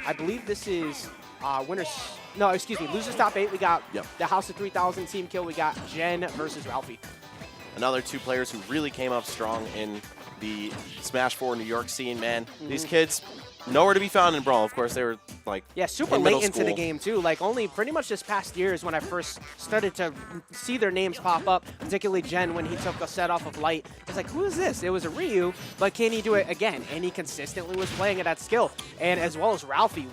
I believe this is winners. No, excuse me, losers top 8. We got the House of 3000 team kill. We got Jen versus Ralphie. Another 2 players who really came up strong in the Smash 4 New York scene, man. These kids, nowhere to be found in Brawl. Of course, they were like super late into the game too. Like only pretty much this past year is when I first started to see their names pop up, particularly Jen when he took a set off of Light. I was like, who is this? It was a Ryu, but can he do it again? And he consistently was playing at that skill. And as well as Ralphie,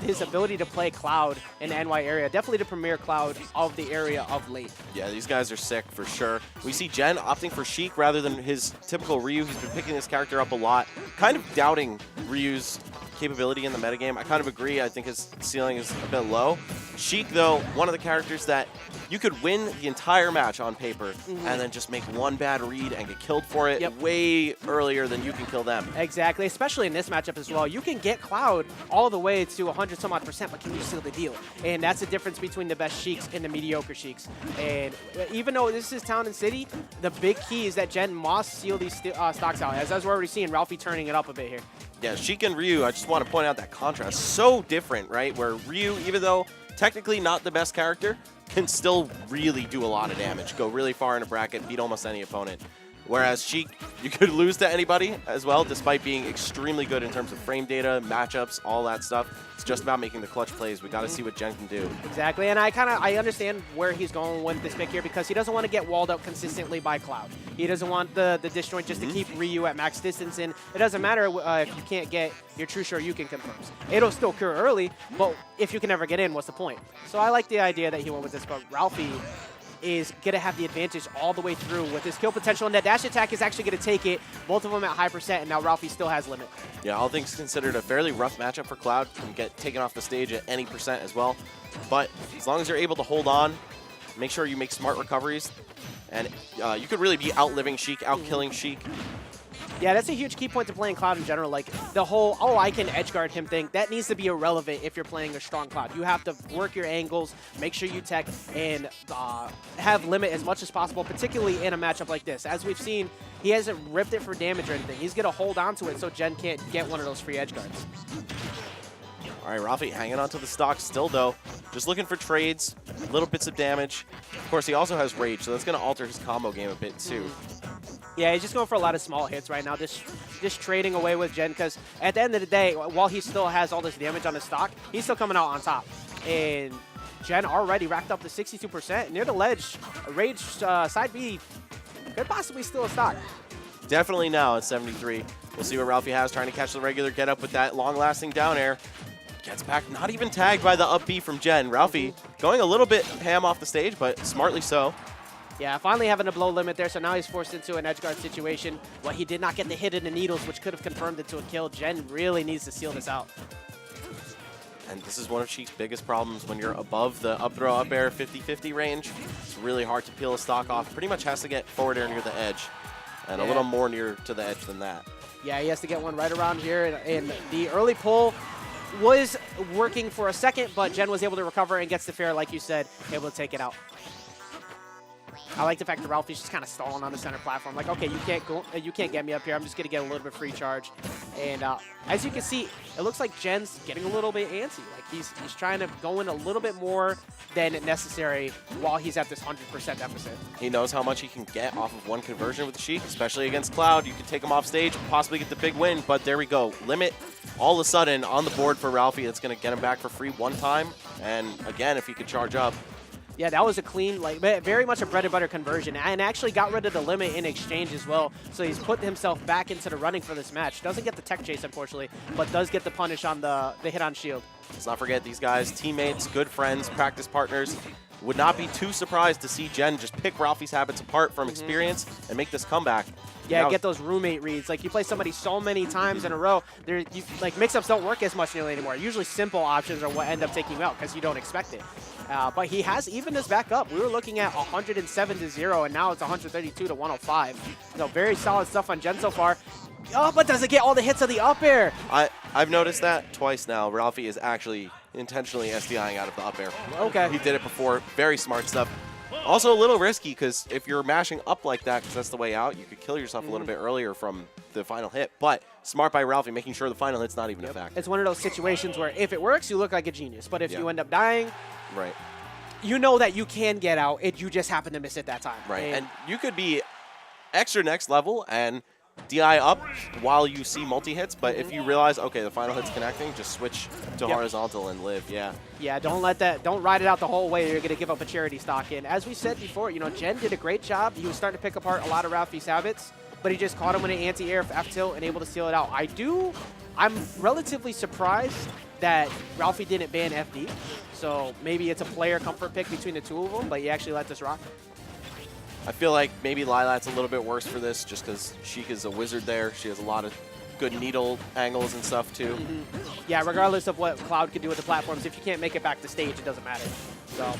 his ability to play Cloud in the NY area, definitely the premier Cloud of the area of late. Yeah, these guys are sick for sure. We see Jen opting for Sheik rather than his typical Ryu. He's been picking this character up a lot, kind of doubting Ryu's capability in the metagame. I kind of agree. I think his ceiling is a bit low. Sheik, though, one of the characters that you could win the entire match on paper and then just make one bad read and get killed for it way earlier than you can kill them. Exactly, especially in this matchup as well. You can get Cloud all the way to 100 some odd %, but can you seal the deal? And that's the difference between the best Sheiks and the mediocre Sheiks. And even though this is Town and City, the big key is that Jen must seal these stocks out, as we're already seeing Ralphie turning it up a bit here. Yeah, Sheik and Ryu, I just want to point out that contrast. So different, right? Where Ryu, even though technically not the best character, can still really do a lot of damage, go really far in a bracket, beat almost any opponent. Whereas Sheik, you could lose to anybody as well, despite being extremely good in terms of frame data, matchups, all that stuff. It's just about making the clutch plays. We got to see what Jen can do. Exactly, and I understand where he's going with this pick here because he doesn't want to get walled up consistently by Cloud. He doesn't want the disjoint just to keep Ryu at max distance, and it doesn't matter if you can't get your true Shoryuken confirms. It'll still cure early, but if you can never get in, what's the point? So I like the idea that he went with this, but Ralphie is going to have the advantage all the way through with his kill potential, and that dash attack is actually going to take it, both of them at high %, and now Ralphie still has limit. Yeah, all things considered, a fairly rough matchup for Cloud. Can get taken off the stage at any % as well. But as long as you're able to hold on, make sure you make smart recoveries, and you could really be outliving Sheik, out-killing Sheik. Yeah, that's a huge key point to playing Cloud in general. Like, the whole, oh, I can edge guard him thing, that needs to be irrelevant if you're playing a strong Cloud. You have to work your angles, make sure you tech, and have limit as much as possible, particularly in a matchup like this. As we've seen, he hasn't ripped it for damage or anything. He's going to hold on to it so Jen can't get one of those free edge guards. All right, Ralphie hanging on to the stock still, though. Just looking for trades, little bits of damage. Of course, he also has Rage, so that's going to alter his combo game a bit, too. Yeah, he's just going for a lot of small hits right now, just trading away with Jen, because at the end of the day, while he still has all this damage on his stock, he's still coming out on top. And Jen already racked up to 62%. Near the ledge, Rage side B could possibly steal a stock. Definitely now at 73. We'll see what Ralphie has, trying to catch the regular get up with that long-lasting down air. Gets back, not even tagged by the up B from Jen. Ralphie going a little bit ham off the stage, but smartly so. Yeah, finally having a blow limit there, so now he's forced into an edge guard situation. Well, he did not get the hit in the needles, which could have confirmed it to a kill. Jen really needs to seal this out. And this is one of Sheik's biggest problems when you're above the up throw, up air 50-50 range. It's really hard to peel a stock off. Pretty much has to get forward air near the edge, and a little more near to the edge than that. Yeah, he has to get one right around here, and the early pull was working for a second, but Jen was able to recover and gets the fair, like you said, able to take it out. I like the fact that Ralphie's just kind of stalling on the center platform. Like, okay, you can't get me up here. I'm just going to get a little bit free charge. And as you can see, it looks like Jen's getting a little bit antsy. Like, he's trying to go in a little bit more than necessary while he's at this 100% deficit. He knows how much he can get off of one conversion with Sheik, especially against Cloud. You can take him off stage, possibly get the big win, but there we go. Limit all of a sudden on the board for Ralphie. It's going to get him back for free one time. And again, if he could charge up. Yeah, that was a clean, like, very much a bread and butter conversion, and actually got rid of the limit in exchange as well. So he's put himself back into the running for this match. Doesn't get the tech chase, unfortunately, but does get the punish on the hit on shield. Let's not forget these guys, teammates, good friends, practice partners. Would not be too surprised to see Jen just pick Ralphie's habits apart from experience and make this comeback. Yeah, get those roommate reads. Like, you play somebody so many times in a row, like, mix-ups don't work as much nearly anymore. Usually simple options are what end up taking you out because you don't expect it. But he has evened this back up. We were looking at 107-0, and now it's 132-105. So very solid stuff on Jen so far. Oh, but does it get all the hits of the up air? I've noticed that twice now. Ralphie is actually intentionally SDIing out of the up air. Okay. He did it before. Very smart stuff. Also a little risky because if you're mashing up like that, because that's the way out, you could kill yourself a little bit earlier from the final hit. But smart by Ralphie, making sure the final hit's not even a factor. It's one of those situations where if it works, you look like a genius. But if you end up dying, right, you know that you can get out. You just happen to miss it that time. Right, and you could be extra next level and DI up while you see multi-hits, but if you realize, okay, the final hit's connecting, just switch to horizontal and live, Yeah, don't ride it out the whole way. You're going to give up a charity stock. And as we said before, you know, Jen did a great job. He was starting to pick apart a lot of Ralphie's habits, but he just caught him with an anti-air F-tilt and able to steal it out. I'm relatively surprised that Ralphie didn't ban FD, so maybe it's a player comfort pick between the two of them, but he actually let this rock. I feel like maybe Lilat's a little bit worse for this just because Sheik is a wizard there. She has a lot of good needle angles and stuff too. Yeah, regardless of what Cloud can do with the platforms, if you can't make it back to stage, it doesn't matter. So,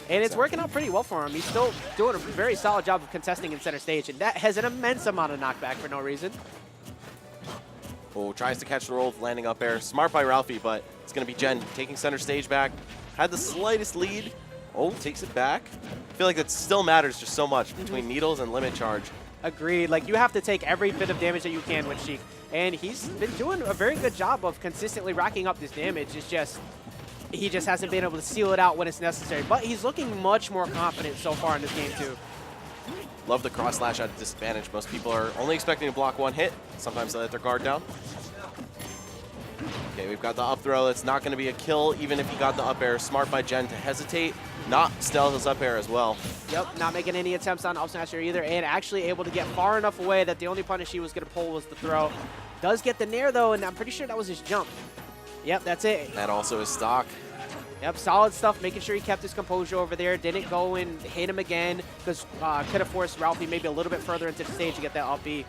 and it's working out pretty well for him. He's still doing a very solid job of contesting in center stage, and that has an immense amount of knockback for no reason. Oh, tries to catch the roll, landing up air. Smart by Ralphie, but it's going to be Jen taking center stage back. Had the slightest lead. Oh, takes it back. I feel like that still matters just so much between needles and limit charge. Agreed. Like, you have to take every bit of damage that you can with Sheik. And he's been doing a very good job of consistently racking up this damage. It's just, he just hasn't been able to seal it out when it's necessary. But he's looking much more confident so far in this game, too. Love the cross slash at a disadvantage. Most people are only expecting to block one hit. Sometimes they let their guard down. Okay, we've got the up throw. It's not going to be a kill, even if he got the up air. Smart by Jen to hesitate. Not steal his up air as well. Yep, not making any attempts on up smash here either, and actually able to get far enough away that the only punish he was going to pull was the throw. Does get the nair, though, and I'm pretty sure that was his jump. Yep, that's it. That also is stock. Yep, solid stuff, making sure he kept his composure over there. Didn't go and hit him again, because could have forced Ralphie maybe a little bit further into the stage to get that up B.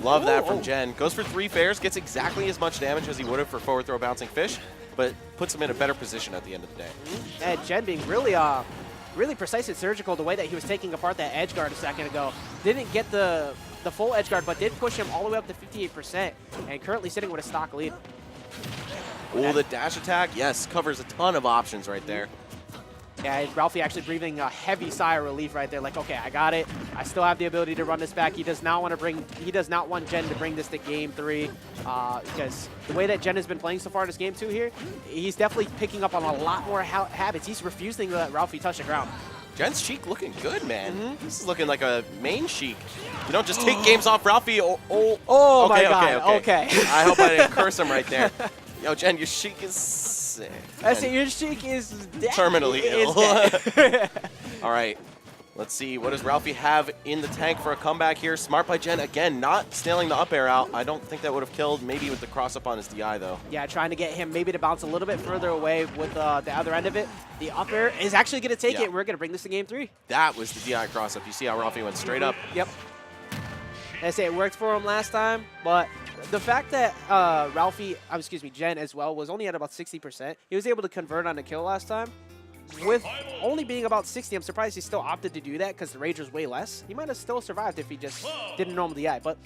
Love that from Jen. Goes for 3 fairs, gets exactly as much damage as he would have for forward throw bouncing fish, but puts him in a better position at the end of the day. And Jen being really really precise and surgical the way that he was taking apart that edge guard a second ago. Didn't get the full edge guard, but did push him all the way up to 58%, and currently sitting with a stock lead. Oh, the dash attack, yes, covers a ton of options right there. Yeah, Ralphie actually breathing a heavy sigh of relief right there. Like, okay, I got it. I still have the ability to run this back. He does not want Jen to bring this to game 3, because the way that Jen has been playing so far in this game 2 here, he's definitely picking up on a lot more habits. He's refusing to let Ralphie touch the ground. Jen's Sheik looking good, man. This is looking like a main Sheik. You don't just take games off Ralphie. Oh okay, my God. Okay. I hope I didn't curse him right there. Yo, Jen, your Sheik is sick. I say your Sheik is dead. Terminally ill. All right. Let's see. What does Ralphie have in the tank for a comeback here? Smart by Jen. Again, not stealing the up air out. I don't think that would have killed. Maybe with the cross up on his DI, though. Yeah, trying to get him maybe to bounce a little bit further away with the other end of it. The up air is actually going to take it. We're going to bring this to game 3. That was the DI cross up. You see how Ralphie went straight up? Yep. I say it worked for him last time, but the fact that Jen as well was only at about 60%. He was able to convert on a kill last time. With only being about 60, I'm surprised he still opted to do that because the rage was way less. He might have still survived if he just didn't normal DI, but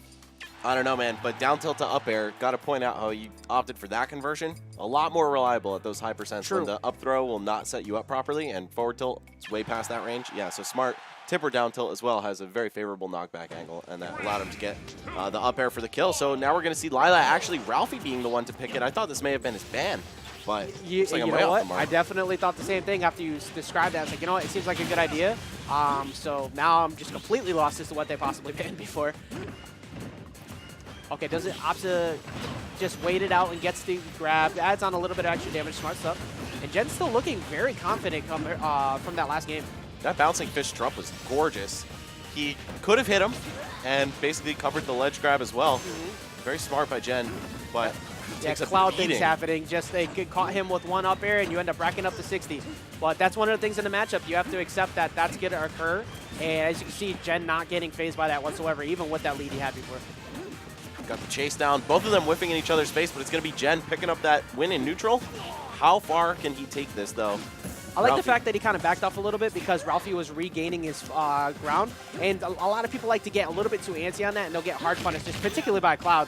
I don't know, man. But down tilt to up air, got to point out how you opted for that conversion. A lot more reliable at those high percents. When the up throw will not set you up properly, and forward tilt is way past that range. Yeah, so smart. Tipper down tilt as well has a very favorable knockback angle, and that allowed him to get the up air for the kill. So now we're going to see Lila actually Ralphie being the one to pick it. I thought this may have been his ban, but you know what? I definitely thought the same thing after you described that. I was like, you know what? It seems like a good idea. So now I'm just completely lost as to what they possibly banned before. Okay, does it opt to just wait it out and gets the grab? Adds on a little bit of extra damage. Smart stuff. And Jen's still looking very confident from that last game. That bouncing fish drop was gorgeous. He could have hit him and basically covered the ledge grab as well. Very smart by Jen, but takes a Cloud beating. things happening. Just they caught him with one up air and you end up racking up to 60. But that's one of the things in the matchup. You have to accept that that's going to occur. And as you can see, Jen not getting phased by that whatsoever, even with that lead he had before. Got the chase down. Both of them whiffing in each other's face, but it's going to be Jen picking up that win in neutral. How far can he take this, though? I like the fact that he kind of backed off a little bit because Ralphie was regaining his ground. And a lot of people like to get a little bit too antsy on that, and they'll get hard punished, particularly by Cloud.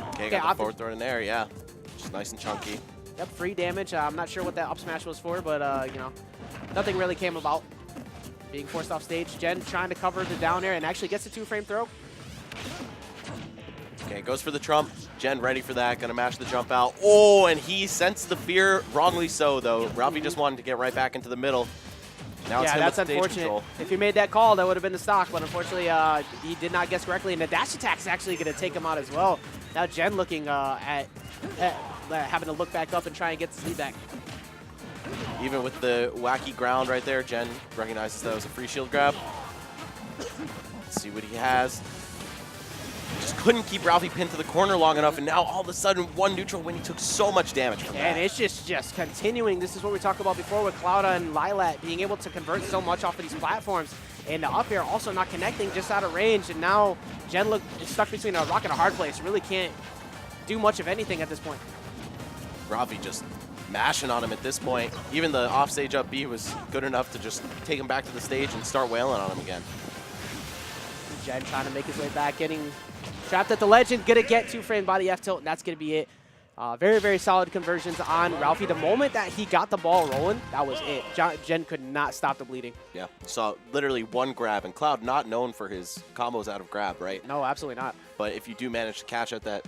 Okay, got the forward throw in there, yeah. Just nice and chunky. Yep, free damage. I'm not sure what that up smash was for, but, you know, nothing really came about. being forced off stage. Jen trying to cover the down air and actually gets a 2-frame throw. Okay, goes for the trump. Jen ready for that, gonna mash the jump out. Oh, and he sensed the fear, wrongly so though. Ralphie just wanted to get right back into the middle. Now it's Yeah, him that's with stage unfortunate. control. If he made that call, that would have been the stock, but unfortunately he did not guess correctly, and the dash attack is actually going to take him out as well. Now Jen looking at having to look back up and try and get the lead back. Even with the wacky ground right there, Jen recognizes that was a free shield grab. Let's see what he has. Just couldn't keep Ralphie pinned to the corner long enough, and now all of a sudden one neutral when he took so much damage from that. And it's just continuing. This is what we talked about before with Clouda and Lilat being able to convert so much off of these platforms. And the up air also not connecting, just out of range. And now Jen is stuck between a rock and a hard place. Really can't do much of anything at this point. Ralphie just mashing on him at this point. Even the offstage up B was good enough to just take him back to the stage and start wailing on him again. Jen trying to make his way back, getting trapped at the ledge and gonna get 2-frame body F tilt, and that's gonna be it. Very, very solid conversions on Ralphie. The moment that he got the ball rolling, that was it. Jen could not stop the bleeding. Yeah, so literally one grab, and Cloud not known for his combos out of grab, right? No, absolutely not. But if you do manage to catch at that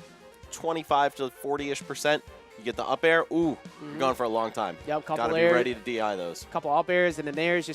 25 to 40-ish%, you get the up air, ooh, you're going for a long time. Yep, couple Gotta be airs. ready to DI those. Couple up airs and then airs, just